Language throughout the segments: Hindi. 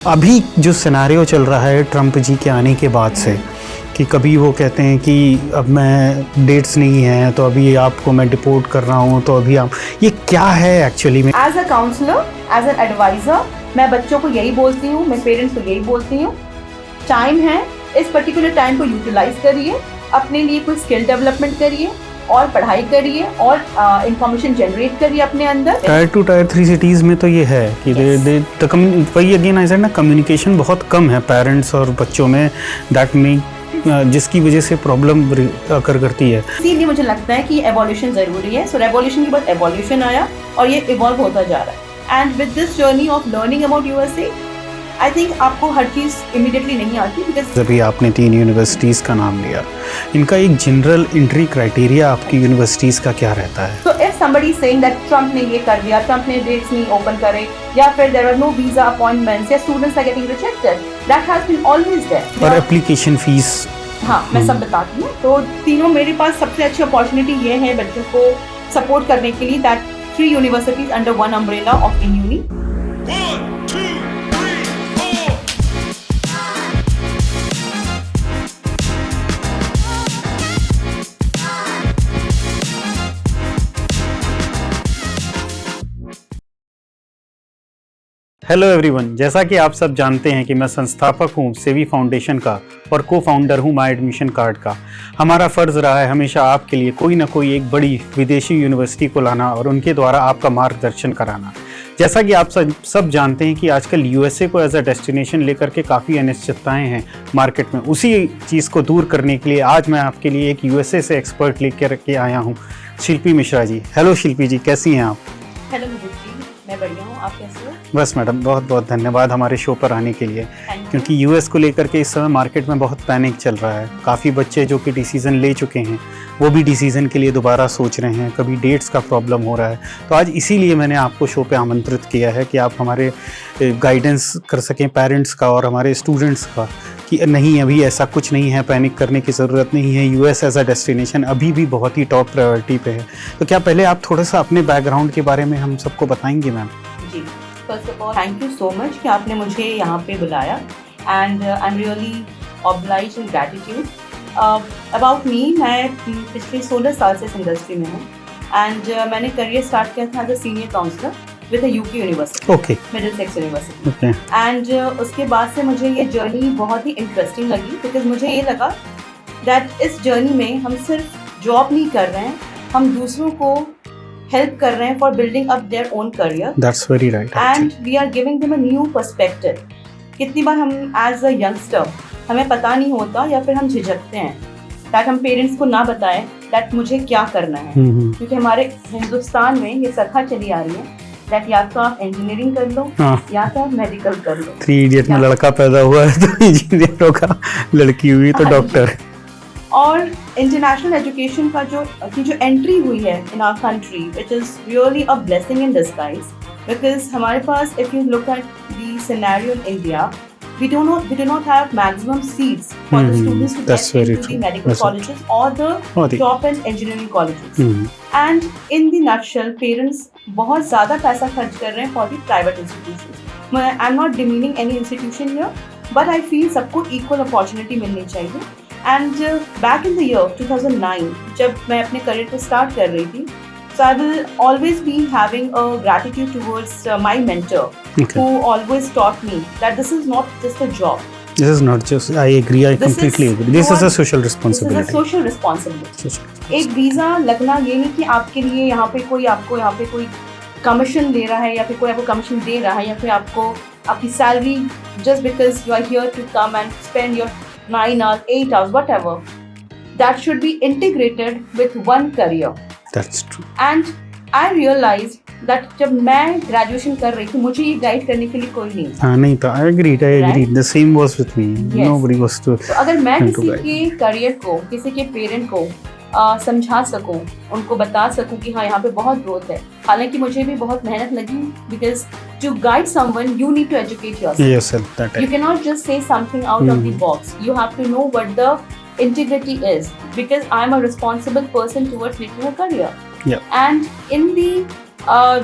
अभी जो सिनेरियो चल रहा है ट्रम्प जी के आने के बाद से कि कभी वो कहते हैं कि अब मैं डेट्स नहीं है तो अभी आपको मैं डिपोर्ट कर रहा हूँ, तो अभी आप ये क्या है एक्चुअली में? As a counsellor, as an adviser, मैं बच्चों को यही बोलती हूँ, मैं पेरेंट्स को यही बोलती हूँ, टाइम है, इस पर्टिकुलर टाइम को यूटिलाइज करिए, अपने लिए कोई स्किल डेवलपमेंट करिए और पढ़ाई करिए और इंफॉर्मेशन जनरेट करिए अपने अंदर। टायर 2 टायर 3 सिटीज़ में तो ये है कि वही अगेन आई सेड ना, कम्युनिकेशन बहुत कम है पेरेंट्स और बच्चों में, दैट मीन जिसकी वजह से प्रॉब्लम अकर करती है। इसीलिए मुझे लगता है कि एवोल्यूशन ज़रूरी है। सो रेवोल्यूशन के बाद एवोल्यूशन आया और ये इवॉल्व होता जा रहा है। And with this journey of learning about USA, I think आपको हर चीज़ इमीडिएटली नहीं आती। बिकॉज अभी आपने 3 यूनिवर्सिटीज़ का नाम लिया, इनका एक जनरल एंट्री क्राइटेरिया आपकी यूनिवर्सिटीज़ का क्या रहता है? So if somebody is saying that Trump ने ये कर दिया, ट्रम्प ने डेट्स नहीं ओपन करे, या फिर there are no visa appointments, या students are getting rejected, that has been always there. और एप्लीकेशन फीस? हाँ, मैं सब बताती हूँ। तो तीनों मेरे पास सबसे अच्छी अपॉर्चुनिटी ये है बच्चों को सपोर्ट करने के लिए, that 3 universities under one umbrella of INUNI. 1, 2, 3, 4. Hello everyone, जैसा कि आप सब जानते हैं कि मैं संस्थापक हूं सेवी फाउंडेशन का और को फाउंडर हूं माई एडमिशन कार्ड का। हमारा फ़र्ज़ रहा है हमेशा आपके लिए कोई ना कोई एक बड़ी विदेशी यूनिवर्सिटी को लाना और उनके द्वारा आपका मार्गदर्शन कराना। जैसा कि आप सब जानते हैं कि आजकल यूएसए को एज अ डेस्टिनेशन लेकर के काफ़ी अनिश्चितताएं हैं मार्केट में। उसी चीज़ को दूर करने के लिए आज मैं आपके लिए एक यूएसए से एक्सपर्ट लेकर के आया हूँ, शिल्पी मिश्रा जी। हेलो शिल्पी जी, कैसी हैं आप? हेलो मुझे जी, मैं बढ़िया हूँ, आप कैसे हो? बस मैडम, बहुत बहुत धन्यवाद हमारे शो पर आने के लिए, क्योंकि यूएस को लेकर के इस समय मार्केट में बहुत पैनिक चल रहा है। काफ़ी बच्चे जो कि डिसीज़न ले चुके हैं वो भी डिसीज़न के लिए दोबारा सोच रहे हैं, कभी डेट्स का प्रॉब्लम हो रहा है। तो आज इसीलिए मैंने आपको शो पे आमंत्रित किया है कि आप हमारे गाइडेंस कर सकें पेरेंट्स का और हमारे स्टूडेंट्स का कि नहीं, अभी ऐसा कुछ नहीं है, पैनिक करने की ज़रूरत नहीं है, यूएस एज अ डेस्टिनेशन अभी भी बहुत ही टॉप प्रायोरिटी पे है। तो क्या पहले आप थोड़ा सा अपने बैकग्राउंड के बारे में हम सबको बताएंगे मैम? जी, first of all thank you so much कि आपने मुझे यहाँ पे बुलाया, and I am really obliged and gratitude. About me, मैं पिछले 16 साल से इस इंडस्ट्री में हूँ, एंड मैंने करियर स्टार्ट किया था as a senior counsellor with UK university, okay, Middlesex university. Okay. And उसके बाद से मुझे ये जर्नी बहुत ही इंटरेस्टिंग लगी, बिकॉज मुझे ये लगा दैट इस जर्नी में हम सिर्फ जॉब नहीं कर रहे हैं, हम दूसरों को हेल्प कर रहे हैं for building up their own career. That's very right, and we are giving them a new perspective. कितनी बार हम एज अ यंगस्टर हमें पता नहीं होता या फिर हम झिझकते हैं दैट हम पेरेंट्स को ना बताएं दैट मुझे क्या करना है, क्योंकि हमारे हिंदुस्तान में ये प्रथा चली आ रही है दैट या तो आप इंजीनियरिंग कर लो, या तो आप मेडिकल कर लो। 3 इडियट में लड़का पैदा हुआ है तो इंजीनियर होगा, लड़की हुई तो डॉक्टर। और इंटरनेशनल एजुकेशन का जो एंट्री हुई है in our country, it is really a blessing in disguise, because हमारे पास, if you look at the scenario in India, we do not have maximum seats for the students to That's get very into true. the medical That's colleges or the top and engineering colleges. And in the nutshell, parents बहुत ज़्यादा पैसा खर्च कर रहे हैं for the private institutions. I'm not demeaning any institution here, but I feel सबको equal opportunity मिलनी चाहिए. And back in the year 2009, जब मैं अपने career को start कर रही थी, so I will always be having a gratitude towards my mentor, who always taught me that this is not just a job. This is not just, I agree, I completely agree. This is a social responsibility. This is a social responsibility. एक वीज़ा लगना ये नहीं कि आपके लिए यहाँ पे कोई कमीशन दे रहा है या फिर कोई आपको कमीशन दे रहा है या फिर आपको आपकी salary just because you are here to come and spend your 9 hours, 8 hours, whatever, that should be integrated with one career. That's true. And I realized that जब मैं ग्रेजुएशन कर रही थी, मुझे ये गाइड करने के लिए कोई नहीं था। हाँ, नहीं था। I agreed. The same was with me. Yes. Nobody was to. तो अगर मैं किसी के करियर को, किसी के पेरेंट को समझा सकूं, उनको बता सकूं कि हाँ यहाँ पे बहुत ग्रोथ है, हालांकि मुझे भी बहुत मेहनत लगी, because to guide someone you need to educate yourself. You can not just say something out of the box, you have to know what the integrity is, because I am a responsible person towards making a career. Yeah. And in the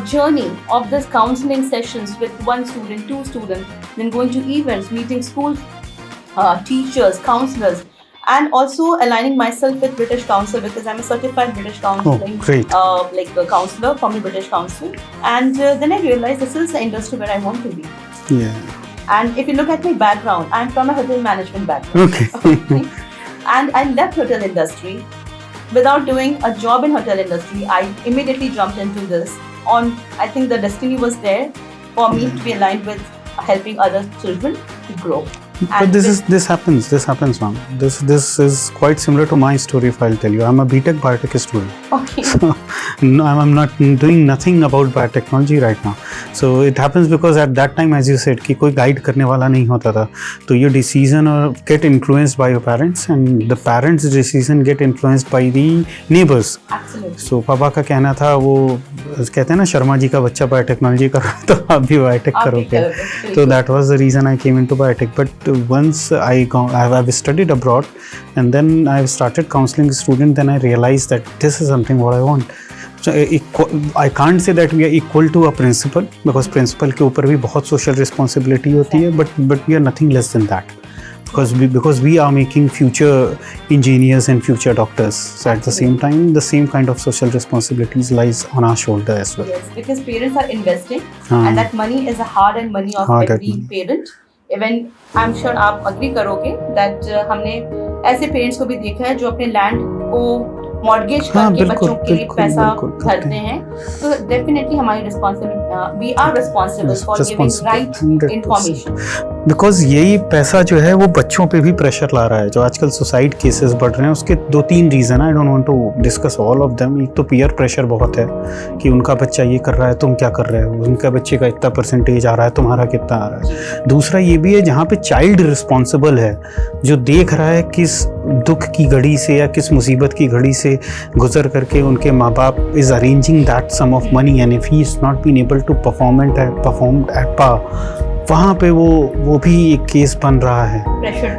journey of this counseling sessions with 1 student, 2 students, then going to events, meeting school teachers, counselors, and also aligning myself with British Council because I'm a certified British counseling great. like a counselor from the British Council. And then I realized this is the industry where I want to be. Yeah. And if you look at my background, I'm from a hotel management background. Okay. And I left hotel industry without doing a job in hotel industry. I immediately jumped into this. I think the destiny was there for me to be aligned with helping other children to grow. But this happens, ma'am. This is quite similar to my story. If I'll tell you, I'm a BTech Biotech student. Okay. So no, I'm not doing nothing about biotechnology right now. So it happens because at that time, as you said, कि कोई guide करने वाला नहीं होता था. तो your decision get influenced by your parents, and the parents' decision get influenced by the neighbors. Absolutely. So पापा का कहना था वो कहते हैं ना शर्मा जी का बच्चा बायोटेक्नोलॉजी कर रहा है तो आप भी बायोटेक करोगे. So that was the reason I came into biotech. But once I've studied abroad and then I've started counseling students, then I realized that this is something what I want. So I can't say that we are equal to a principal because principal के ऊपर भी बहुत social responsibility होती है, but we are nothing less than that. Because we are making future engineers and future doctors. So at the same time, the same kind of social responsibilities lies on our shoulder as well. Yes, because parents are investing, and that money is a hard-earned money of every parent. Even I'm sure आप agree करोगे that हमने ऐसे parents को भी देखा है जो अपने land को mortgage करके बच्चों के लिए पैसा भरते हैं. तो definitely हमारी we are responsible for giving right 100%. information. Because यही पैसा जो है वो बच्चों पे भी प्रेशर ला रहा है. जो आजकल सुसाइड केसेस बढ़ रहे हैं उसके 2-3 रीज़न है. I don't want to discuss all of them. एक तो पीयर प्रेशर बहुत है कि उनका बच्चा ये कर रहा है तुम क्या कर रहे हो, उनका बच्चे का इतना परसेंटेज आ रहा है तुम्हारा कितना आ रहा है. दूसरा ये भी है जहाँ पे चाइल्ड रिस्पॉन्सिबल है जो देख रहा है किस दुख की घड़ी से या किस मुसीबत की घड़ी से गुजर करके उनके माँ बाप is arranging that some of money and if he is not been able to perform at power, वहाँ पे वो भी एक केस बन रहा है.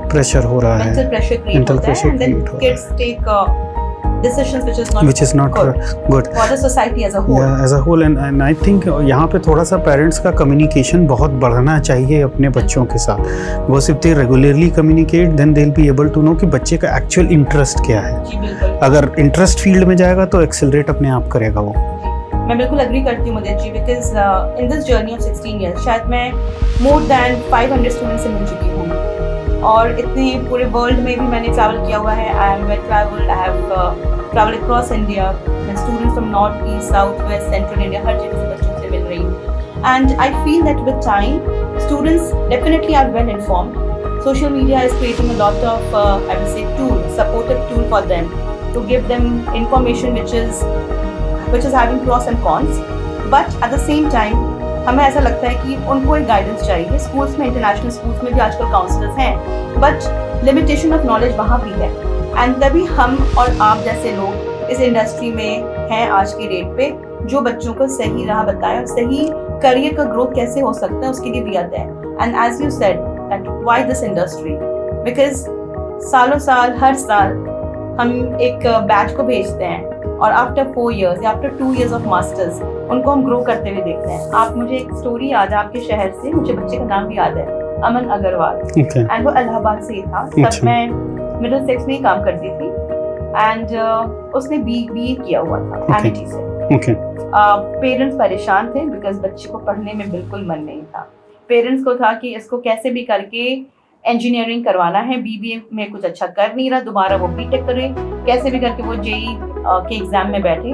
प्रेशर हो रहा है. मेंटल प्रेशर क्रिएट हो रहा है. decisions which is not good for the society as a whole. Yeah, as a whole and I think यहाँ पे थोड़ा सा पेरेंट्स का कम्युनिकेशन बहुत बढ़ना चाहिए अपने बच्चों के साथ. Because if they regularly communicate then they'll be able to know कि बच्चे का एक्चुअल इंटरेस्ट क्या है. जी बिल्कुल. अगर इंटरेस्ट फील्ड में जाएगा तो एक्सेलरेट अपने आप करेगा वो. मैं बिल्कुल एग्री करती हूँ Mudit ji because in this journey of 16 years शायद मैं मोर दैन 500 स्टूडेंट्स से मिल चुकी हूँ और इतने पूरे वर्ल्ड में भी मैंने ट्रैवल किया हुआ है. I am well travelled. I have travel across India. मैं students from north east south west central India हर जगह से बच्चों से मिल रही हूँ. And I feel that with time students definitely are well informed. Social media is creating a lot of, I would say, supportive tool for them to give them information which is having pros and cons. But at the same time, हमें ऐसा लगता है कि उनको एक गाइडेंस चाहिए. स्कूल्स में, इंटरनेशनल स्कूल्स में भी आजकल काउंसलर्स हैं, बट लिमिटेशन ऑफ नॉलेज वहाँ भी है. एंड तभी हम और आप जैसे लोग इस इंडस्ट्री में हैं आज के डेट पे जो बच्चों को सही राह बताएं और सही करियर का ग्रोथ कैसे हो सकता है उसके लिए भी आता है. And as you said that why this industry, because सालों साल हर साल हम एक बैच को भेजते हैं और आफ्टर 4 years या आफ्टर 2 years ऑफ मास्टर्स उनको हम ग्रो करते हुए देखते हैं. आप मुझे एक स्टोरी याद है आपके शहर से, मुझे बच्चे का नाम भी याद है, अमन अग्रवाल. एंड वो इलाहाबाद से ही था. तब मैं मिडिल सेक्स में ही काम करती थी एंड उसने BA किया हुआ था एमिटी से. पेरेंट्स परेशान थे बिकॉज बच्चे को पढ़ने में बिल्कुल मन नहीं था. पेरेंट्स को था कि इसको कैसे भी करके इंजीनियरिंग करवाना है. BBA में कुछ अच्छा कर नहीं रहा, दोबारा वो BTech करे, कैसे भी करके वो JEE के एग्जाम में बैठे.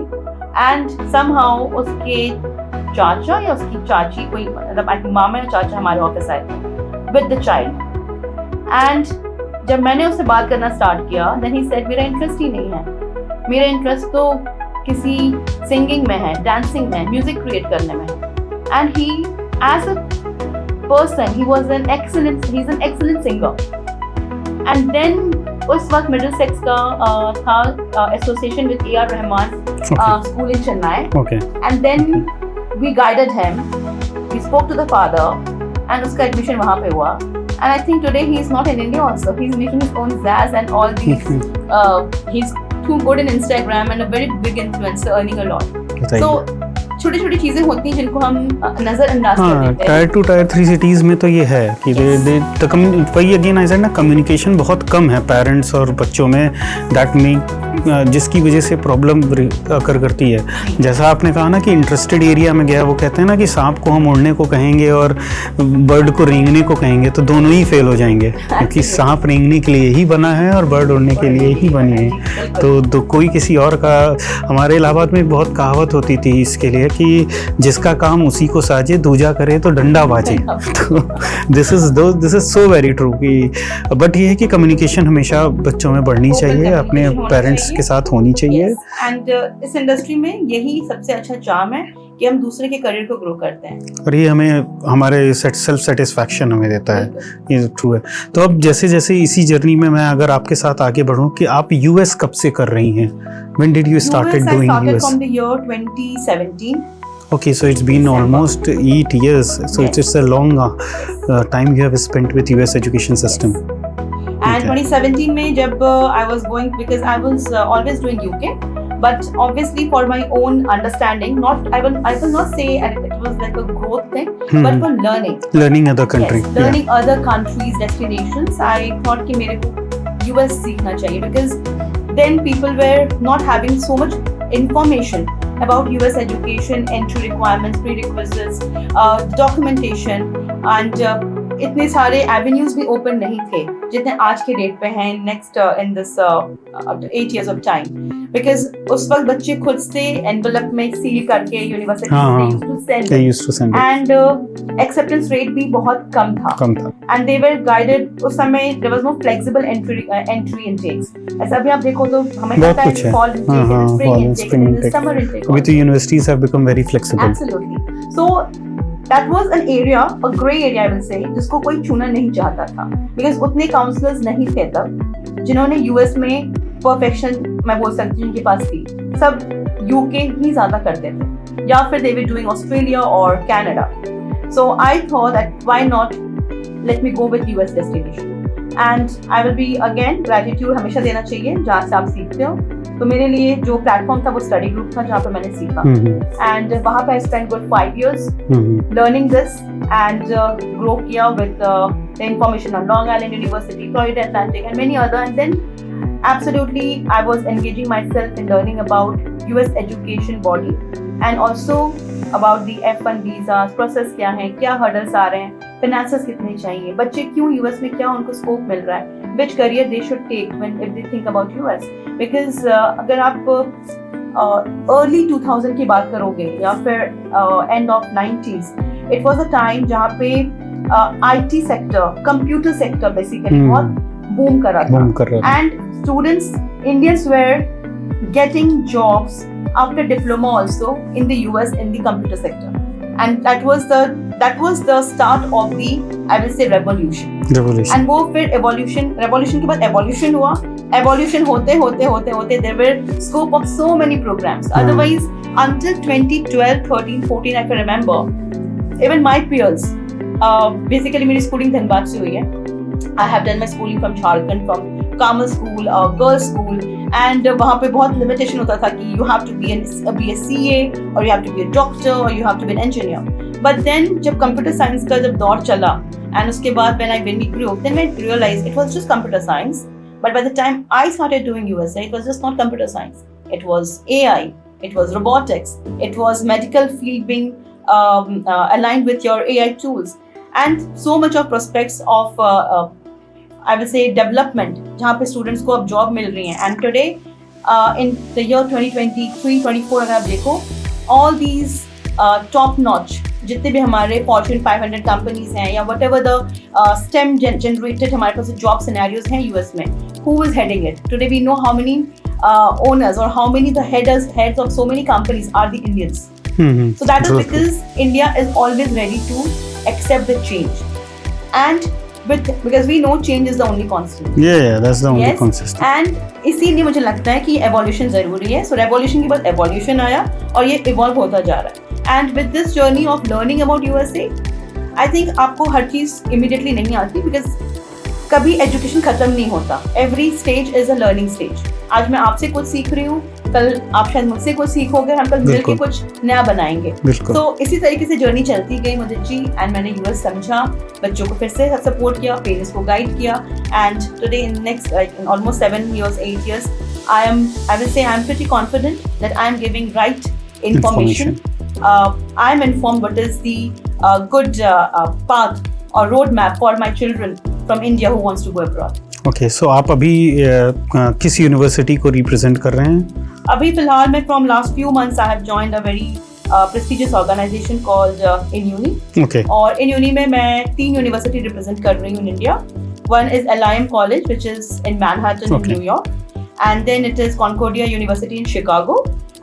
एंड समहाउ उसके चाचा या उसकी चाची, कोई मतलब मामा या चाचा हमारे ऑफिस आए थे विद द चाइल्ड. एंड जब मैंने उससे बात करना स्टार्ट किया देन ही सेड मेरा इंटरेस्ट ही नहीं है. मेरा इंटरेस्ट तो किसी सिंगिंग में है, डांसिंग में, म्यूजिक क्रिएट करने में. And he as a person he was an excellent singer. And then उस वक्त मिडिलसेक्स का था association with AR Rahman school in Chennai. And then we guided him, we spoke to the father and उसका एडमिशन वहाँ पे हुआ. And I think today he is not in India also. He's making his own Zaz and all these. He's too good in Instagram and a very big influencer, earning a lot. So छोटी छोटी चीजें होती हैं जिनको हम नजरअंदाज कर हाँ, देते हैं। टायर 2 टायर 3 सिटीज में तो ये है कि वही अगेन आई सेड ना, कम्युनिकेशन बहुत कम है पेरेंट्स और बच्चों में, दैट में जिसकी वजह से प्रॉब्लम अकर करती है। जैसा आपने कहा ना कि इंटरेस्टेड एरिया में गया, वो कहते हैं ना कि सांप को हम उड़ने को कहेंगे और बर्ड को रेंगने को कहेंगे तो दोनों ही फेल हो जाएंगे, क्योंकि सांप रेंगने के लिए ही बना है और बर्ड उड़ने के लिए ही बनी है। तो कोई किसी और का, हमारे इलाहाबाद में एक बहुत कहावत होती थी इसके लिए कि जिसका काम उसी को साजे, दूजा करे तो डंडा बाजे। तो this is so very true कि, बट ये है कि कम्युनिकेशन हमेशा बच्चों में बढ़नी चाहिए, अपने पेरेंट्स के साथ होनी चाहिए। एंड इस इंडस्ट्री में यही सबसे अच्छा चार्म है कि हम दूसरे के करियर को ग्रो करते हैं, और ये हमें हमारे सेल्फ सेटिस्फैक्शन हमें देता है, ये ट्रू है। तो अब जैसे जैसे इसी जर्नी में मैं अगर आपके साथ आगे बढ़ूं कि आप यूएस कब से कर रही हैं? When did you started doing I started US? from the year 2017. Okay, so it's been December. almost 8 years. So Yes. it's a long time you have spent with US education system. And 2017 में जब I was going, because I was always doing UK, but obviously for my own understanding, I will not say it was like a growth thing, but for learning. Learning other country. Yes, learning other countries, destinations. I thought कि मेरे को US सीखना चाहिए, because then people were not having so much information about US education, entry requirements, prerequisites, documentation, and इतने सारे एवेन्यूज भी ओपन नहीं थे जितने आज के डेट पे हैं next in this 8 years of time, because उस वक्त बच्चे खुद से एनवेलप में सील करके university They used to send it. And acceptance rate भी बहुत कम था एंड दे वर गाइडेड। उस समय there was no flexible entry intakes. ऐसा भी आप देखो तो हमें बहुत पता कुछ है है। Fall intake, spring intake, summer intake. अभी तो universities have become very flexible. Absolutely. So that was an area, a grey area I will say, जिसको कोई छूना नहीं चाहता था, because उतने काउंसलर्स नहीं थे तब जिन्होंने यूएस में परफेक्शन मैं बोल सकती हूँ उनके पास थी। सब यूके ही ज्यादा करते थे या फिर they were doing Australia or Canada. So I thought that why not let me go with US destination, and I will be again gratitude हमेशा देना चाहिए जहाँ से आप सीखते हो। तो मेरे लिए जो प्लेटफॉर्म था वो स्टडी ग्रुप था जहाँ पे मैंने सीखा, एंड वहाँ पे I spend good 5 years learning this and grow किया with the information on Long Island University, Florida Atlantic and many other, and then absolutely I was engaging myself in learning about US education body and also about the F1 visas process क्या है, क्या hurdles आ रहे हैं, finances कितने चाहिए, बच्चे क्यों US में, क्या उनको स्कोप मिल रहा है, which career they should take when if they think about US, because अगर आप early 2000 की बात करोगे या फिर end of 90s, it was a time जहाँ पे IT sector, computer sector basically बहुत boom कर रहा था, and students, Indians were getting jobs after diploma also in the US in the computer sector, and that was the start of the, I will say, revolution. And वो फिर revolution के बाद evolution हुआ, evolution होते there were scope of so many programs. Otherwise until 2012, 13, 14 I can remember, even my peers, basically मेरी schooling धनबाद से हुई है. I have done my schooling from Jharkhand, from Kamal School, girls school, and वहाँ पे बहुत limitation होता था कि you have to be a CA or you have to be a doctor or you have to be an engineer. But then जब computer science का जब दौर चला, and उसके बाद when we grew up, then I realized it was just computer science. But by the time I started doing USA, it was just not computer science. It was AI, it was robotics, it was medical field being aligned with your AI tools, and so much of prospects of I will say development जहाँ पे students को अब job मिल रही हैं. And today in the year 2023, 24 अगर आप देखो, all these top notch जितने भी हमारे Fortune 500 companies हैं या whatever the STEM generated हमारे पास job scenarios हैं US में, who is heading it? Today we know how many owners or how many the heads of so many companies are the Indians. So that is because India is always ready to accept the change, and because we know change is the only constant. Yeah, that's the only constant. And इसीलिए मुझे लगता है कि evolution ज़रूरी है. So revolution के बाद evolution आया और ये evolve होता जा रहा है. And with this journey of learning about USA, I think आपको हर चीज़ immediately नहीं आती, because कभी education खत्म नहीं होता. Every stage is a learning stage. आज मैं आपसे कुछ सीख रही हूँ, कल आप शायद मुझसे कुछ सीखोगे, हम कल मिलकर कुछ नया बनाएंगे। तो इसी तरीके से जर्नी चलती गई मुझे जी, एंड मैंने यूएस समझा, बच्चों को फिर से सपोर्ट किया, पेरेंट्स को गाइड किया, and today in next in almost 7 years, 8 years, I will say I'm pretty confident that I'm giving right information. I'm informed what is the good path or roadmap for my children from India who wants to go abroad. Okay, so आप अभी किस यूनिवर्सिटी को रिप्रेजेंट कर रहे हैं? अभी फिलहाल मैं from last few months I have joined a very prestigious organization called INUNI. Okay. और INUNI में मैं 3 यूनिवर्सिटी रिप्रेजेंट कर रही हूँ in India. One is LIM College, which is in Manhattan, in New York, and then it is Concordia University in Chicago,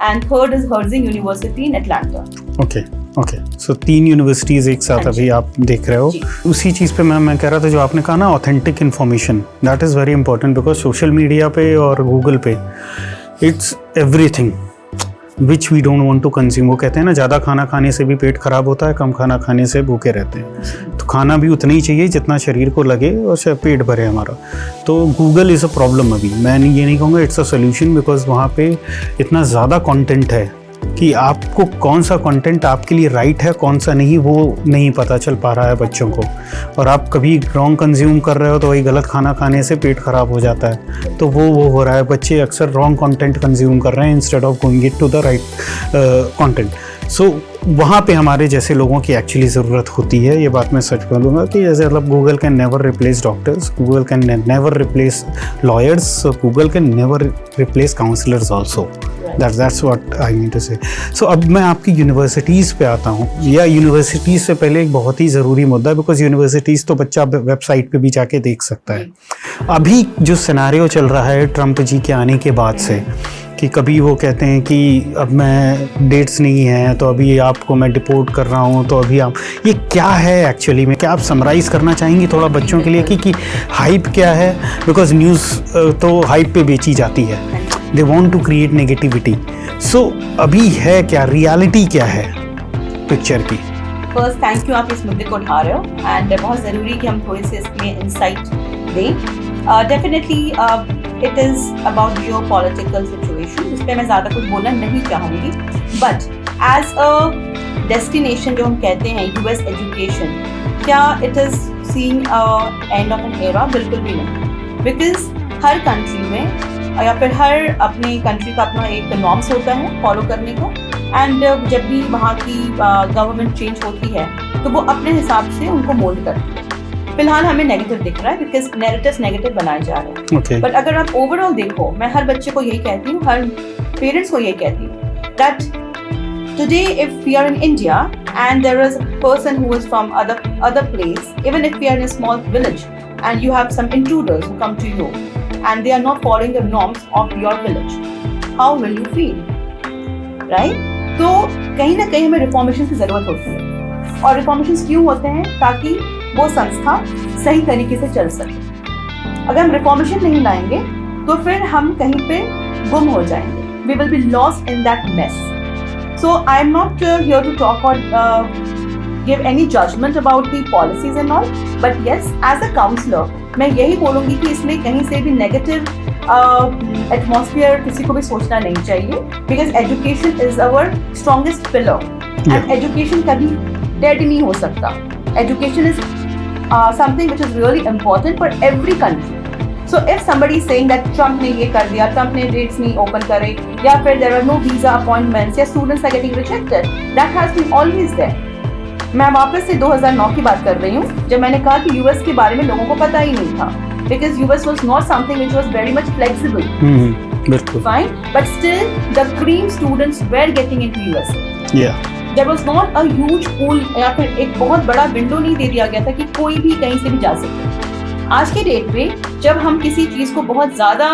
and third is Herzing University in Atlanta. Okay. Okay, so 3 universities एक साथ अभी आप देख रहे हो। उसी चीज़ पे मैं कह रहा था, जो आपने कहा ना authentic information, that is very important, because social media पे और गूगल पे it's everything which we don't want to consume. वो कहते हैं ना, ज़्यादा खाना खाने से भी पेट खराब होता है, कम खाना खाने से भूखे रहते हैं। तो खाना भी उतना ही चाहिए जितना शरीर को लगे और पेट भरे हमारा। तो गूगल इज़ अ प्रॉब्लम। अभी मैं ये नहीं कहूँगा इट्स अ सोल्यूशन, बिकॉज वहाँ पे इतना ज़्यादा कंटेंट है कि आपको कौन सा कंटेंट आपके लिए राइट है, कौन सा नहीं, वो नहीं पता चल पा रहा है बच्चों को। और आप कभी रॉन्ग कंज्यूम कर रहे हो तो वही गलत खाना खाने से पेट खराब हो जाता है। तो वो हो रहा है, बच्चे अक्सर रॉन्ग कंटेंट कंज्यूम कर रहे हैं instead of going it to the right content. So वहाँ पे हमारे जैसे लोगों की एक्चुअली ज़रूरत होती है। ये बात मैं सच बोलूँगा कि जैसे मतलब Google can never replace doctors, Google can never replace lawyers, Google can never replace counsellors also. That's what I mean to say. So अब मैं आपकी यूनिवर्सिटीज़ पे आता हूँ, या यूनिवर्सिटीज़ से पहले एक बहुत ही ज़रूरी मुद्दा, बिकॉज यूनिवर्सिटीज़ तो बच्चा वेबसाइट पे भी जाके देख सकता है। अभी जो सिनेरियो चल रहा है ट्रम्प जी के आने के बाद से, कि कभी वो कहते हैं कि अब मैं डेट्स नहीं हैं तो अभी आपको मैं डिपोर्ट कर रहा हूँ, तो अभी आप, ये क्या है एक्चुअली में? क्या आप समराइज़ करना चाहेंगी थोड़ा बच्चों के लिए कि हाइप क्या है? बिकॉज न्यूज़ तो हाइप पे बेची जाती है, they want to create negativity. So अभी है क्या, रियलिटी क्या है पिक्चर की? फर्स्ट थैंक यू, आप इस मुद्दे को उठा रहे हो, एंड बहुत ज़रूरी कि हम थोड़े से इसमें इंसाइट दें। Definitely it is about Jio political situation, इस पर मैं ज़्यादा कुछ बोलना नहीं चाहूँगी, बट एज अ डेस्टिनेशन जो हम कहते हैं यूएस एजुकेशन, क्या it is seeing end of an era? बिल्कुल भी नहीं, बिकॉज हर कंट्री में या फिर हर अपने कंट्री का अपना एक नॉर्म्स होता है फॉलो करने का, एंड जब भी वहाँ की गवर्नमेंट चेंज होती है तो वो अपने हिसाब से उनको मोल्ड करती है। फिलहाल हमें नेगेटिव दिख रहा है बिकॉज नैरेटिव्स नेगेटिव बनाए जा रहे हैं, बट अगर आप ओवरऑल देखो, मैं हर बच्चे को यही कहती हूँ, हर पेरेंट्स को यही कहती हूँ, that today if we are in India and there is a person who is from other place, even if we are in a small village and you have some intruders who come to you and they are not following the norms of your village, how will you feel, right? तो कहीं ना कहीं हमें रिफॉर्मेशन की ज़रूरत होती है, और रिफॉर्मेशन क्यों होते हैं? ताकि वो संस्था सही तरीके से चल सके। अगर हम रिफॉर्मेशन नहीं लाएंगे तो फिर हम कहीं पे गुम हो जाएंगे, we will be lost in that mess. So I am not here to talk or give any judgment about the policies and all, but yes, as a counselor मैं यही बोलूँगी कि इसमें कहीं से भी नेगेटिव एटमॉस्फेयर किसी को भी सोचना नहीं चाहिए, because education is our strongest pillar, and education कभी डेड नहीं हो सकता। Education is something which is really important for every country. So if somebody is saying that Trump ने ये कर दिया, ट्रम्प ने डेट्स नहीं ओपन करे, या फिर there are no visa appointments, या students are getting rejected, that has been always there. मैं वापस से 2009 की बात कर रही हूँ, जब मैंने कहा कि यूएस के बारे में लोगों को पता ही नहीं था, because US was not something which was very much flexible, बिल्कुल fine, but still the cream students were getting into USA. There was not a huge pool, या फिर एक बहुत बड़ा विंडो नहीं दे दिया गया था कि कोई भी कहीं से भी जा सके। आज के डेट पे जब हम किसी चीज़ को बहुत ज़्यादा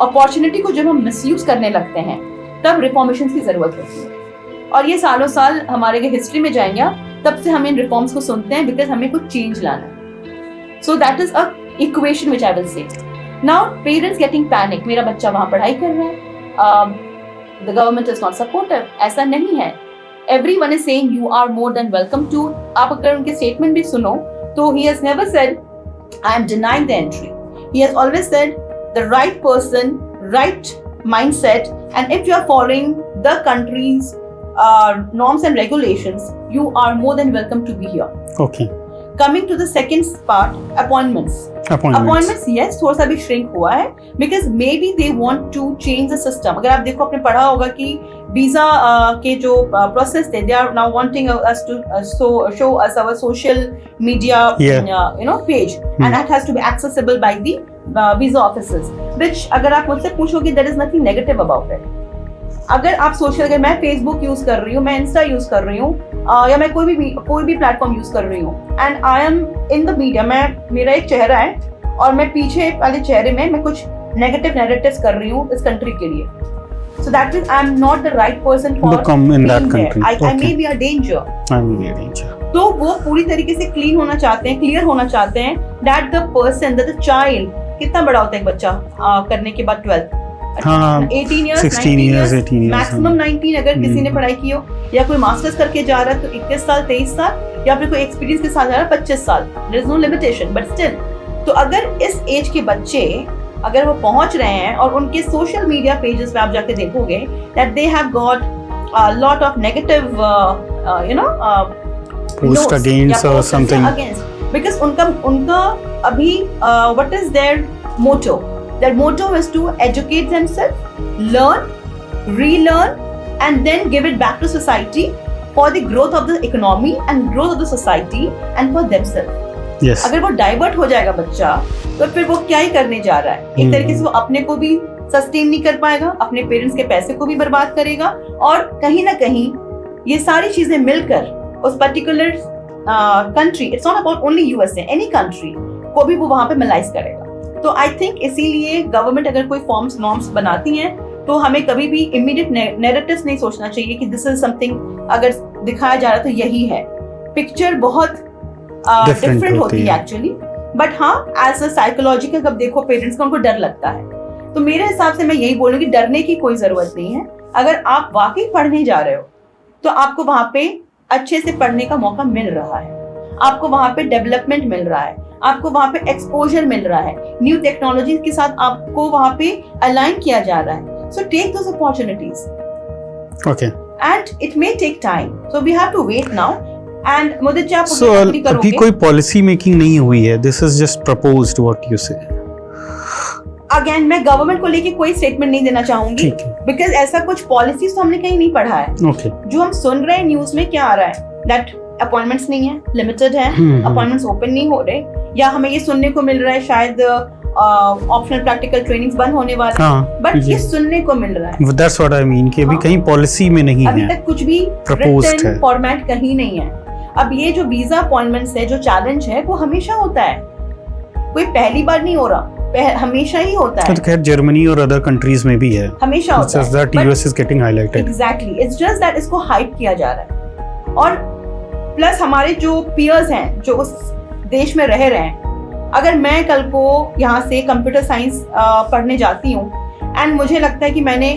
अपॉर्चुनिटी को जब हम मिसयूज करने लगते हैं, तब रिफॉर्मेशन की ज़रूरत होती है, और ये सालों साल हमारे हिस्ट्री में जाएंगे, तब से हम इन रिफॉर्म्स को सुनते हैं बिकॉज हमें कुछ चेंज लाना है। So that is a equation which I will say. Now parents getting panic, मेरा बच्चा वहाँ पढ़ाई कर रहा है, the government is not supportive, ऐसा नहीं है। Everyone is saying you are more than welcome to. आप अगर उनके स्टेटमेंट भी सुनो तो he has never said I am denying the entry, he has always said the right person, right mindset and if you are following the country's norms and regulations, you are more than welcome to be here. Okay. Coming to the second part, appointments. Yes, थोड़ा सा भी shrink हुआ है because maybe they want to change the system. अगर आप देखो, आपने पढ़ा होगा कि वीजा के जो process थे, they are now wanting us to show us our social media page, and that has to be accessible by the visa officers. Which अगर आप मुझसे पूछोगे, there is nothing negative about it. अगर आप सोशल, अगर मैं फेसबुक यूज कर रही हूँ, मैं इंस्टा यूज कर रही हूँ, या मैं कोई भी प्लेटफॉर्म यूज कर रही हूँ, and I M in the media, मेरा एक चेहरा है और मैं पीछे वाले चेहरे में मैं कुछ नेगेटिव नैरेटिव्स कर रही हूँ इस कंट्री के लिए, so that means I am not the right person for come in that being country. there. I may be a danger. तो वो पूरी तरीके से क्लीन होना चाहते हैं, क्लियर होना चाहते हैं that the person, that the child, कितना बड़ा होता है एक बच्चा करने के बाद 12th, 18 years, 19 years, मैक्सिमम 19 अगर किसी ने पढ़ाई की हो, या कोई मास्टर्स करके जा रहा है तो 21 साल 23 साल, या फिर कोई एक्सपीरियंस के साथ जा रहा है 25 साल, there is no limitation, but still. तो अगर इस एज के बच्चे अगर वो पहुंच रहे हैं और उनके सोशल मीडिया पेजेस पे आप जाके देखोगे that they have got a lot of negative post against or something, because उनका अभी what is their motto? Their motto is to educate themselves, learn, relearn, and then give it back to society for the growth of the economy and growth of the society and for themselves. Yes. अगर वो डाइवर्ट हो जाएगा बच्चा, तो फिर वो क्या ही करने जा रहा है? एक तरीके से वो अपने को भी सस्टेन नहीं कर पाएगा, अपने पेरेंट्स के पैसे को भी बर्बाद करेगा, और कहीं ना कहीं ये सारी चीजें मिलकर उस particular country, it's not about only USA, any country को भी वो वहां पे मिलाइज करेगा। तो आई थिंक इसीलिए गवर्नमेंट अगर कोई फॉर्म्स नॉर्म्स बनाती हैं तो हमें कभी भी इमीडिएट नैरेटिव्स नहीं सोचना चाहिए कि दिस इज समथिंग अगर दिखाया जा रहा है तो यही है। पिक्चर बहुत डिफरेंट होती है एक्चुअली, बट हाँ एज अ साइकोलॉजिकल जब देखो पेरेंट्स को उनको डर लगता है, तो मेरे हिसाब से मैं यही बोलूंगी डरने की कोई जरूरत नहीं है। अगर आप वाकई पढ़ने जा रहे हो तो आपको वहां पे अच्छे से पढ़ने का मौका मिल रहा है, आपको वहां पे डेवलपमेंट मिल रहा है, आपको वहां पे एक्सपोजर मिल रहा है, न्यू टेक्नोलॉजी के साथ आपको वहां पे अलाइन किया जा रहा है। So take those opportunities. Okay. And it may take time, so we have to wait now. And Mudit ji, आप अभी कोई पॉलिसी मेकिंग नहीं हुई है, this is just proposed, what you say? Again मैं गवर्नमेंट को लेके कोई स्टेटमेंट नहीं देना चाहूंगी, बिकॉज ऐसा कुछ पॉलिसीज तो हमने कहीं नहीं पढ़ा है। जो हम सुन रहे हैं न्यूज में क्या आ रहा है, दैट अपॉइंटमेंट्स नहीं है, लिमिटेड है, अपॉइंटमेंट्स ओपन नहीं हो रहे, या हमें ये सुनने को मिल रहा है शायद ऑप्शनल प्रैक्टिकल ट्रेनिंग्स बंद होने वाले हैं, बट ये सुनने को मिल रहा है। दैट्स व्हाट आई मीन कि अभी कहीं पॉलिसी में नहीं है, अभी तक कुछ भी रिटन फॉर्मेट कहीं नहीं है। अब ये जो वीजा अपॉइंटमेंट्स है, जो चैलेंज है, वो हमेशा होता है, कोई पहली बार नहीं हो रहा, हमेशा ही होता है। तो खैर जर्मनी और अदर कंट्रीज में भी है, हमेशा होता है। It's just that US is getting highlighted. Exactly, it's just that इसको हाइप किया जा रहा है। और प्लस हमारे जो पीयर्स हैं जो उस देश में रह रहे हैं, अगर मैं कल को यहाँ से कंप्यूटर साइंस पढ़ने जाती हूँ एंड मुझे लगता है कि मैंने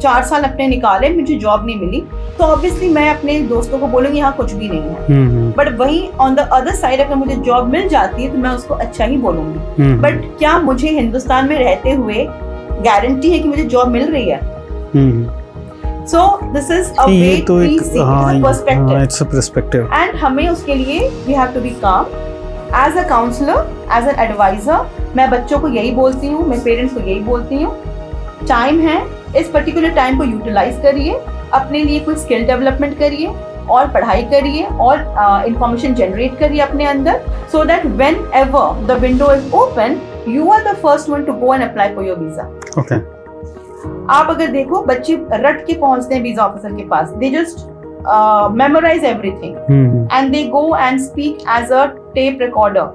4 साल अपने निकाले, मुझे जॉब नहीं मिली, तो ऑब्वियसली मैं अपने दोस्तों को बोलूंगी यहाँ कुछ भी नहीं है। बट वहीं ऑन द अदर साइड अगर मुझे जॉब मिल जाती है तो मैं उसको अच्छा ही बोलूंगी। बट क्या मुझे हिंदुस्तान में रहते हुए गारंटी है कि मुझे जॉब मिल रही है? So this is a way to see, it's a perspective, and हमें उसके लिए we have to be calm. As a counselor, as an advisor, मैं बच्चों को यही बोलती हूँ, मैं पेरेंट्स को यही बोलती हूँ, टाइम है, इस पर्टिकुलर टाइम को यूटिलाइज करिए, अपने लिए कोई स्किल डेवलपमेंट करिए और पढ़ाई करिए और इंफॉर्मेशन जनरेट करिए अपने अंदर, so that whenever the window is open, you are the first one to go and apply for your visa. Okay. आप अगर देखो बच्चे रट के पहुंचते हैं वीजा ऑफिसर के पास, they just memorize everything and they go and speak as a tape recorder,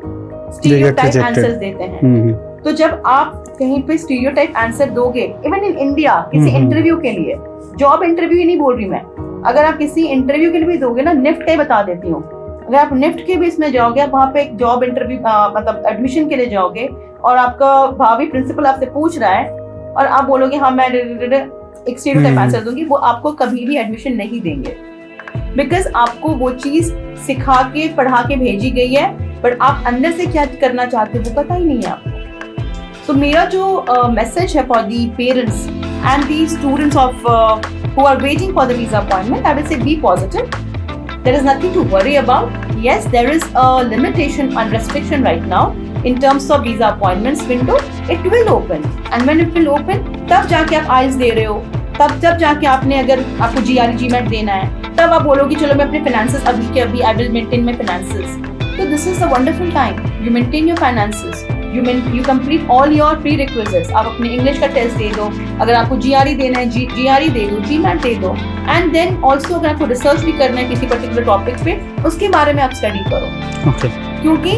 stereotype answers देते हैं। तो जब आप कहीं पे stereotype answer दोगे, even in India किसी इंटरव्यू के लिए, जॉब इंटरव्यू ही नहीं बोल रही मैं, अगर आप किसी इंटरव्यू के लिए भी दोगे ना, निफ्ट का ही बता देती हूँ, अगर आप निफ्ट के भी इसमें जाओगे, आप वहाँ पे एक जॉब इंटरव्यू मतलब एडमिशन के लिए जाओगे और आपका भावी प्रिंसिपल आपसे पूछ रहा है और आप बोलोगे हाँ मैं एक स्टीरियोटाइप आंसर दूंगी, वो आपको कभी भी एडमिशन नहीं देंगे, बिकॉज आपको वो चीज सिखा के पढ़ा के भेजी गई है, बट आप अंदर से क्या करना चाहते हो वो पता ही नहीं है आपको। तो मेरा जो मैसेज है for the parents, and the students who are waiting for the visa appointment, I will say be positive. There is nothing to worry about. Yes, there is a limitation and restriction right now in terms of visa appointments window. It will open, and when it will open, तब जाके आप IELTS दे रहे हो, तब जाके आपने अगर आपको GRE GMAT देना है, तब आप बोलोगे चलो मैं अपने finances अभी के अभी I will maintain my finances. So this is a wonderful time. You maintain your finances. You complete all your prerequisites. आप अपने इंग्लिश का टेस्ट दे दो, अगर आपको GRE देना है GRE दे दो, GMAT दे दो, एंड देन ऑल्सो अगर आपको रिसर्च भी करना है किसी पर्टिकुलर टॉपिक पे, उसके बारे में आप स्टडी करो. क्योंकि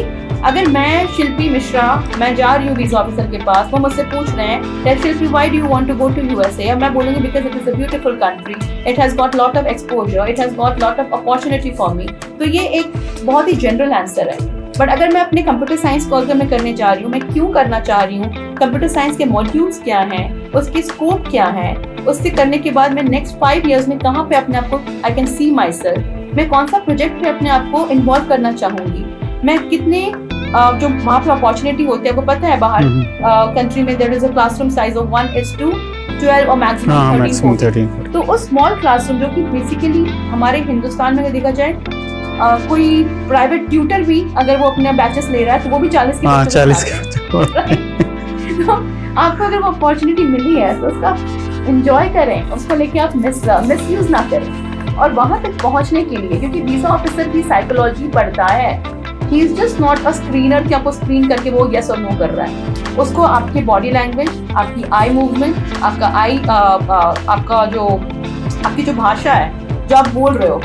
अगर मैं शिल्पी मिश्रा, मैं जा रही हूँ वीजा ऑफिसर के पास, वो मुझसे पूछ रहे हैं that Shilpi why do you want to go to USA, और मैं बोलूँगी because it is a beautiful country, it has got lot of exposure, it has got lot of opportunity for me. तो ये एक बहुत ही जनरल आंसर है. बट अगर मैं अपने कंप्यूटर साइंस को अगर मैं करने जा रही हूँ, मैं क्यों करना चाह रही हूँ, कंप्यूटर साइंस के मॉड्यूल्स क्या हैं, उसके स्कोप क्या है, उससे करने के बाद मैं नेक्स्ट 5 years में कहाँ पे अपने आप को I can see my self, मैं कौन सा प्रोजेक्ट पे अपने आप को इन्वॉल्व करना चाहूँगी, मैं कितने जो वहाँ पे अपॉर्चुनिटी होती है, आपको पता है बाहर कंट्री में there is a classroom size of 1:12 और मैक्सिमम 13. तो उस स्मॉल क्लासरूम जो कि बेसिकली हमारे हिंदुस्तान में देखा जाए कोई प्राइवेट ट्यूटर भी अगर वो अपने बैचेस ले रहा है तो वो भी 40 के तो आपको अगर वो अपॉर्चुनिटी मिली है तो उसका एंजॉय करें, उसको लेके आप मिसयूज ना करें. और वहाँ तक पहुँचने के लिए, क्योंकि वीजा ऑफिसर की साइकोलॉजी पढ़ता है, he is just not a screener कि आपको स्क्रीन करके वो यस और नो कर रहा है. उसको आपकी बॉडी लैंग्वेज, आपकी आई मूवमेंट, आपकी जो भाषा है जो आप बोल रहे हो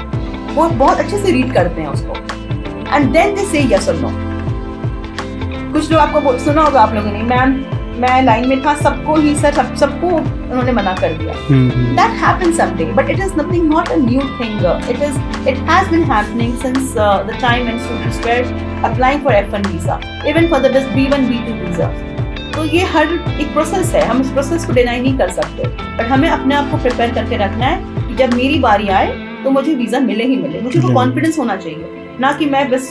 वो बहुत अच्छे से रीड करते हैं उसको, एंड देन दे से यस और नो. कुछ लोग आपको सुना होगा आप लोगों ने, मैम मैं लाइन में था, सबको ही सबको उन्होंने मना कर दिया. That happens someday, but it is nothing, not a new thing. It has been happening since the time when students were applying for F1 visa, even for the B1 B2 visa. तो ये हर एक प्रोसेस है, हम इस प्रोसेस को डिनाई नहीं कर सकते, बट हमें अपने आप को प्रिपेयर करके रखना है कि जब मेरी बारी आए तो मुझे वीजा मिले ही मिले. मुझे वो कॉन्फिडेंस होना चाहिए, ना कि मैं बस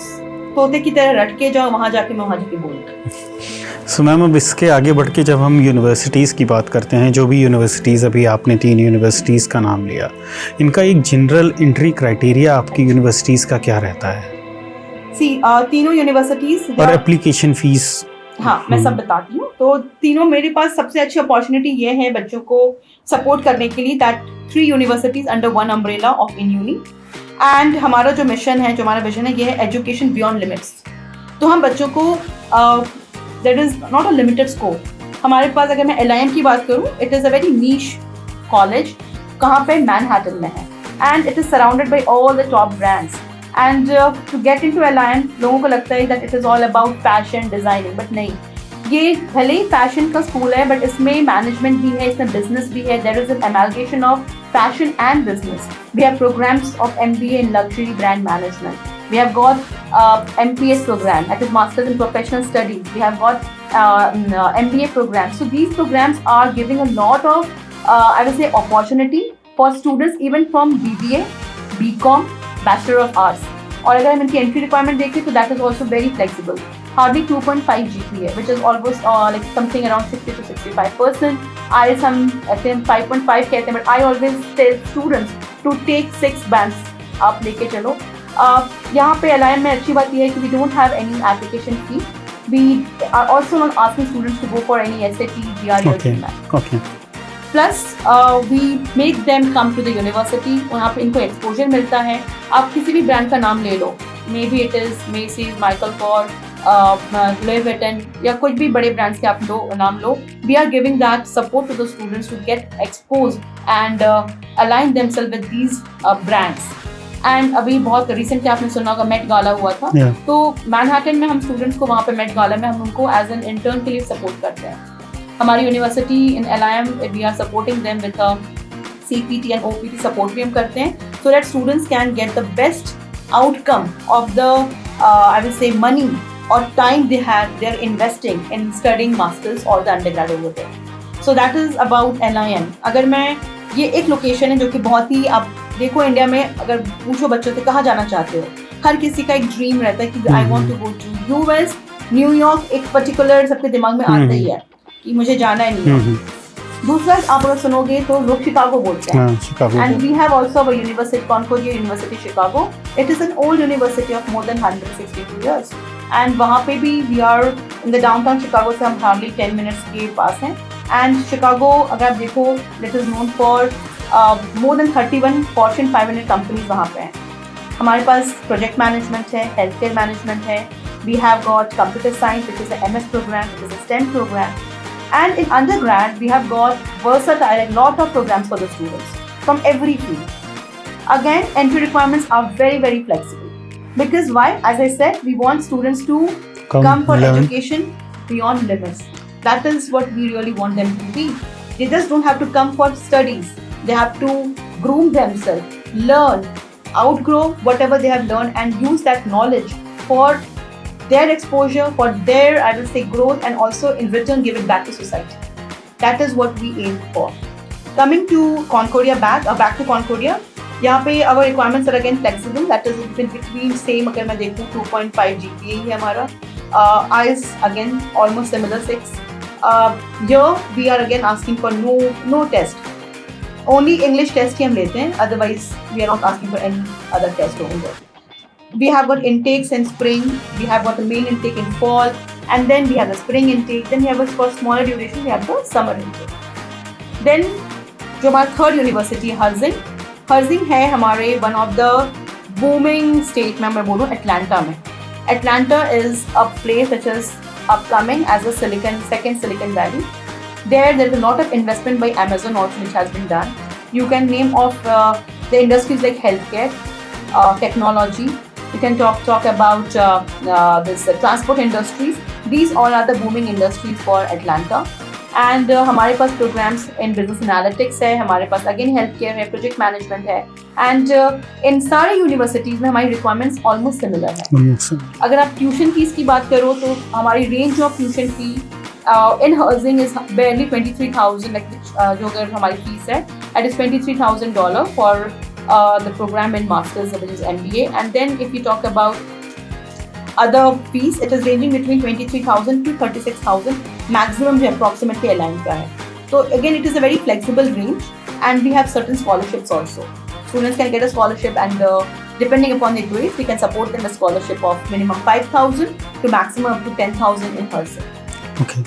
तोते की तरह रट के जाऊँ वहाँ जाके मैं वहाँ जाके बोलूँ. सो मैम अब इसके आगे बढ़ के जब हम यूनिवर्सिटीज़ की बात करते हैं, जो भी यूनिवर्सिटीज़ अभी आपने 3 यूनिवर्सिटीज़ का नाम लिया, इनका एक जनरल एंट्री क्राइटेरिया आपकी यूनिवर्सिटीज़ का क्या रहता है? तीनों यूनिवर्सिटीज़ और एप्लीकेशन फीस. हाँ, मैं सब बताती हूँ. तो तीनों मेरे पास सबसे अच्छी अपॉर्चुनिटी ये है बच्चों को सपोर्ट करने के लिए, that 3 universities under one umbrella of InUni. And हमारा जो मिशन है, जो हमारा विजन है, ये है एजुकेशन बियॉन्ड लिमिट्स. तो हम बच्चों को that is not a limited scope. हमारे पास अगर मैं LIM की बात करूँ, it is a very niche college, कहाँ पे मैनहट्टन में है, and it is surrounded by all the top brands. And to get into LIM, लोगों को लगता है that it is all about fashion designing, but नहीं, ये भले ही फैशन का स्कूल है बट इसमें मैनेजमेंट भी है, इसमें बिजनेस भी है. There is an amalgamation of fashion and business. We have programs of MBA in luxury brand management. We have got MPS program, that is Masters in Professional Studies. We have got MBA programs. So these programs are giving a lot of, I would say, opportunity for students even from BBA, BCom, Bachelor of Arts. और अगर हम इनकी एंट्री रिक्वायरमेंट देखें तो that is also very flexible. Hardly 2.5 GPA, which is almost like something around 60 to 65%. IELTS हम ऐसे 5.5 कहते हैं, but I always tell students to take 6 bands आप लेके चलो. यहाँ पे LIM में अच्छी बात यह है कि we don't have any application fee. We are also not asking students to go for any SAT, GRE or GMAT. Okay. Plus we make them come to the university. वहाँ पे इनको एक्सपोजर मिलता है. आप किसी भी ब्रांड का नाम ले लो, maybe it is Macy's, Michael Kors, Louis Vuitton, या कुछ भी बड़े ब्रांड्स के आप नाम लो. We are giving that support to the students to get exposed and align themselves with these brands. And अभी बहुत रिसेंटली आपने सुना होगा मेट गाला हुआ था. तो मैनहट्टन में हम स्टूडेंट्स को वहाँ पे मेट गाला में हम उनको एज एन इंटर्न के लिए सपोर्ट करते हैं. हमारी university in LIM, we are supporting them with CPT and OPT support भी हम करते हैं, so that students can get the best outcome of the I will say money or time they are investing in studying masters or the undergrad over there. So that is about LIM. अगर मैं ये एक लोकेशन है जो कि बहुत ही, आप देखो इंडिया में अगर पूछो बच्चों से कहाँ जाना चाहते हो, हर किसी का एक ड्रीम रहता है कि I want to go to US, New York एक पर्टिकुलर सबके दिमाग में आता ही है कि मुझे जाना है न्यूयॉर्क. दूसरा आप अगर सुनोगे तो लोग शिकागो बोलते हैं. Chicago. And we have also a university, Concordia University, Chicago. It is an old university of more than 162 years. And वहाँ पे भी we are in the downtown Chicago से हम hardly 10 minutes के पास हैं. And Chicago अगर आप देखो, it is known for more than 31 Fortune 500 companies वहाँ पे हैं. हमारे पास project management है, healthcare management है. We have got computer science, which is a MS program, which is a STEM program. And in undergrad, we have got versatile and lot of programs for the students from every field. Again, entry requirements are very, very flexible. Because why? As I said, we want students to come for education beyond limits. That is what we really want them to be. They just don't have to come for studies. They have to groom themselves, learn, outgrow whatever they have learned and use that knowledge for their exposure, for their, I will say, growth, and also in return give it back to society. That is what we aim for. Coming to Concordia back to Concordia, यहाँ पे our requirements are again flexible. That is between same अगर मैं देखूँ 2.5 GPA ही हमारा. IELTS again almost similar 6. Here we are again asking for no test. Only English test ही हम लेते हैं. Otherwise we are not asking for any other test over there. We have got intakes in spring, we have got the main intake in fall, and then we have the spring intake, then we have for smaller duration, we have the summer intake. Then जो हमारा third university है Herzing है हमारे one of the booming state में मैं बोलूँ Atlanta में. Atlanta is a place which is upcoming as a second Silicon Valley. There is a lot of investment by Amazon also which has been done. You can name of the industries like healthcare, technology. You can talk about this transport industries. These all are the booming industries for Atlanta. And हमारे पास programs in business analytics है, हमारे पास again healthcare है, project management है. And in सारे universities में हमारी requirements almost similar है. अगर आप tuition fees की बात करो तो हमारी range of tuition fee in Herzing is barely 23,000, like जो अगर हमारी fees है, it is $23,000 for the program in masters, which is MBA. And then if you talk about other fees, it is ranging between 23,000 to 36,000 maximum जो approximately aligned का है. So again, it is a very flexible range, and we have certain scholarships also. Students can get a scholarship, and depending upon their grades, we can support them a scholarship of minimum 5,000 to maximum up to 10,000 in person. Okay.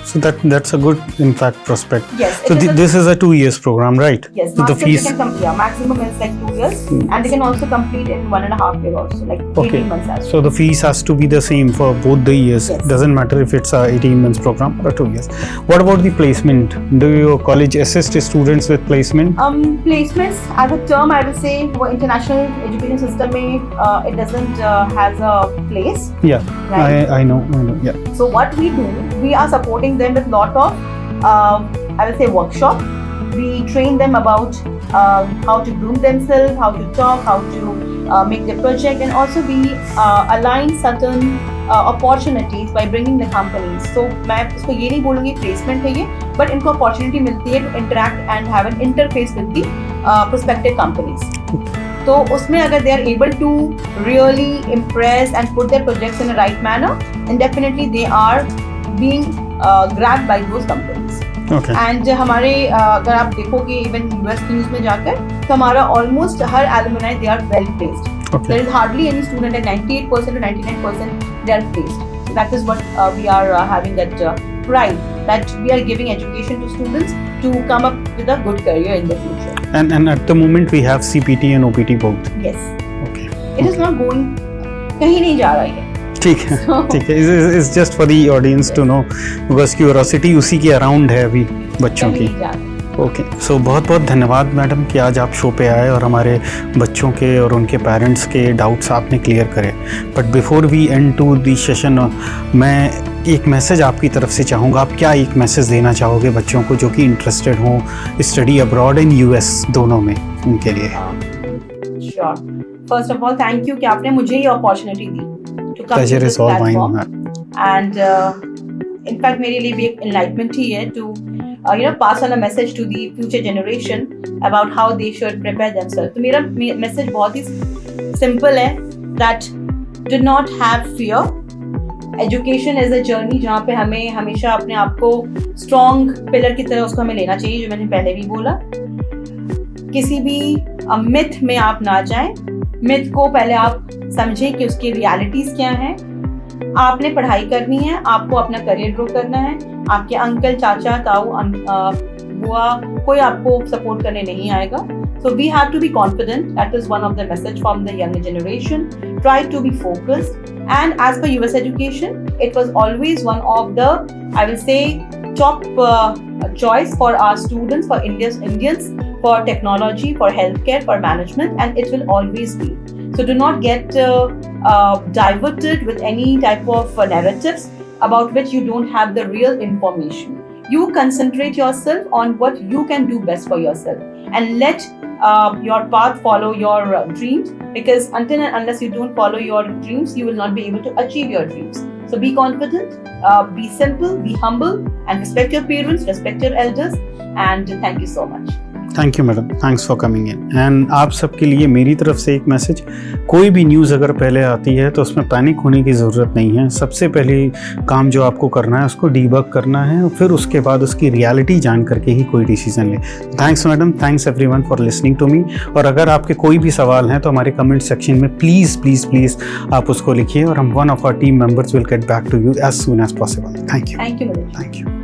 So that's a good, in fact, prospect. Yes. So this is a 2 years program, right? Yes. So the fees. Maximum is like 2 years, and they can also complete in 1.5 years also, like 18 months as well. So the fees has to be the same for both the years. Yes. Doesn't matter if it's a 18 months program or 2 years. What about the placement? Do your college assist students with placement? Placements as a term, I will say, for international education system में it doesn't has a place. Yeah, Right. I know. Yeah. So what we do, we are supporting them with lot of I will say workshop. We train them about how to groom themselves, how to talk, how to make the project, and also we align certain opportunities by bringing the companies. So मैं इसको ये नहीं बोलूँगी placement है ये, but इनको opportunity मिलती है to interact and have an interface with the prospective companies. तो उसमें अगर they are able to really impress and put their projects in the right manner, then definitely they are being grabbed by those companies. Okay. And हमारे अगर आप देखोगे even US news में जाकर तो हमारा almost her alumni they are well placed. Okay. There is hardly any student at 98% to 99% they are placed. So that is what we are having that pride that we are giving education to students to come up with a good career in the future. And at the moment we have CPT and OPT both. Yes. Okay. It is not going कहीं नहीं जा रहा है. ठीक है ठीक है. It's just for the audience to know because curiosity उसी के अराउंड है अभी बच्चों की. ओके. सो बहुत बहुत धन्यवाद मैडम कि आज आप शो पे आए और हमारे बच्चों के और उनके पेरेंट्स के डाउट्स आपने क्लियर करे. But before we end to the session मैं एक मैसेज आपकी तरफ से चाहूँगा. आप क्या एक मैसेज देना चाहोगे बच्चों को जो कि इंटरेस्टेड हों स्टडी अब्रॉड इन US दोनों में उनके लिए? Sure. First of all thank you कि आपने मुझे ये opportunity the to come to this platform. And in fact मेरे लिए भी एक enlightenment ही है to pass on a message to the future generation about how they should prepare themselves. तो मेरा message बहुत ही simple है that do not have fear. Education as a journey जहाँ पे हमें हमेशा अपने आप को स्ट्रॉन्ग पिलर की तरह उसको हमें लेना चाहिए, जो मैंने पहले भी बोला। किसी भी मिथ में आप ना जाएं। मिथ को पहले आप समझें कि उसकी रियलिटीज क्या हैं। आपने पढ़ाई करनी है, आपको अपना करियर ग्रो करना है। आपके अंकल, चाचा, ताऊ, बुआ कोई आपको सपोर्ट करने नहीं आएगा। So we have to be confident. That is one of the message from the younger generation. Try to be focused. And as per US education, it was always one of the, I will say, top choice for our students, for Indians, for technology, for healthcare, for management, and it will always be. So do not get diverted with any type of narratives about which you don't have the real information. You concentrate yourself on what you can do best for yourself, and let your path follow your dreams, because until and unless you don't follow your dreams, you will not be able to achieve your dreams. So be confident, be simple, be humble, and respect your parents, respect your elders, and thank you so much. Thank you madam, thanks for coming in. And आप सबके लिए मेरी तरफ से एक मैसेज, कोई भी न्यूज़ अगर पहले आती है तो उसमें पैनिक होने की ज़रूरत नहीं है। सबसे पहले काम जो आपको करना है उसको डीबग करना है, और फिर उसके बाद उसकी रियलिटी जान करके ही कोई डिसीजन ले। Thanks madam, thanks everyone for listening to me. और अगर आपके कोई भी सवाल हैं तो हमारे कमेंट सेक्शन में प्लीज़ प्लीज़ प्लीज़ आप उसको लिखिए, और हम one of our team members will get back to you as soon as possible. Thank you. Thank you, Madam. Thank you.